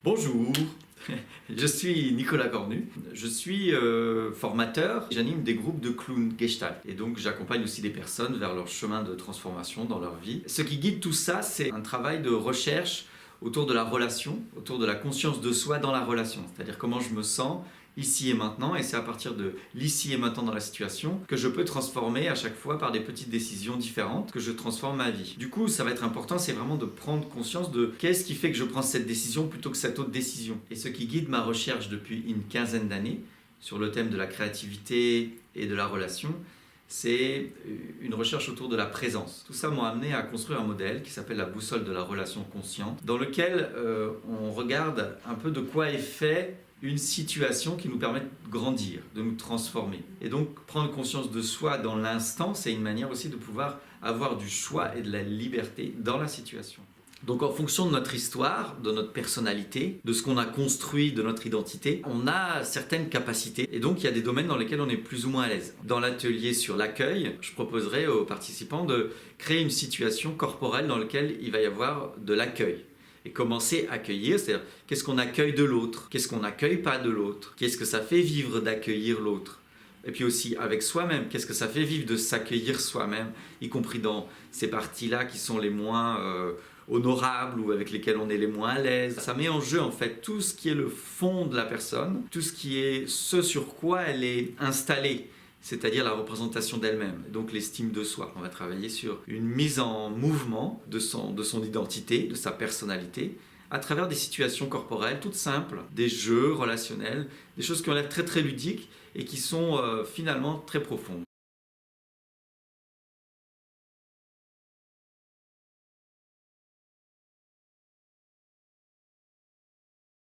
Bonjour, je suis Nicolas Cornu, je suis formateur, j'anime des groupes de clowns Gestalt et donc j'accompagne aussi des personnes vers leur chemin de transformation dans leur vie. Ce qui guide tout ça, c'est un travail de recherche autour de la relation, autour de la conscience de soi dans la relation, c'est-à-dire comment je me sens ici et maintenant, et c'est à partir de l'ici et maintenant dans la situation que je peux transformer à chaque fois par des petites décisions différentes que je transforme ma vie. Du coup, ça va être important, c'est vraiment de prendre conscience de qu'est-ce qui fait que je prends cette décision plutôt que cette autre décision. Et ce qui guide ma recherche depuis une quinzaine d'années sur le thème de la créativité et de la relation, c'est une recherche autour de la présence. Tout ça m'a amené à construire un modèle qui s'appelle la boussole de la relation consciente, dans lequel on regarde un peu de quoi est fait une situation qui nous permet de grandir, de nous transformer. Et donc prendre conscience de soi dans l'instant, c'est une manière aussi de pouvoir avoir du choix et de la liberté dans la situation. Donc en fonction de notre histoire, de notre personnalité, de ce qu'on a construit, de notre identité, on a certaines capacités et donc il y a des domaines dans lesquels on est plus ou moins à l'aise. Dans l'atelier sur l'accueil, je proposerai aux participants de créer une situation corporelle dans laquelle il va y avoir de l'accueil. Et commencer à accueillir, c'est-à-dire qu'est-ce qu'on accueille de l'autre, qu'est-ce qu'on n'accueille pas de l'autre, qu'est-ce que ça fait vivre d'accueillir l'autre. Et puis aussi avec soi-même, qu'est-ce que ça fait vivre de s'accueillir soi-même, y compris dans ces parties-là qui sont les moins honorables ou avec lesquelles on est les moins à l'aise. Ça met en jeu en fait tout ce qui est le fond de la personne, tout ce qui est ce sur quoi elle est installée, c'est-à-dire la représentation d'elle-même, donc l'estime de soi. On va travailler sur une mise en mouvement de son identité, de sa personnalité, à travers des situations corporelles toutes simples, des jeux relationnels, des choses qui ont l'air très très ludiques et qui sont finalement très profondes.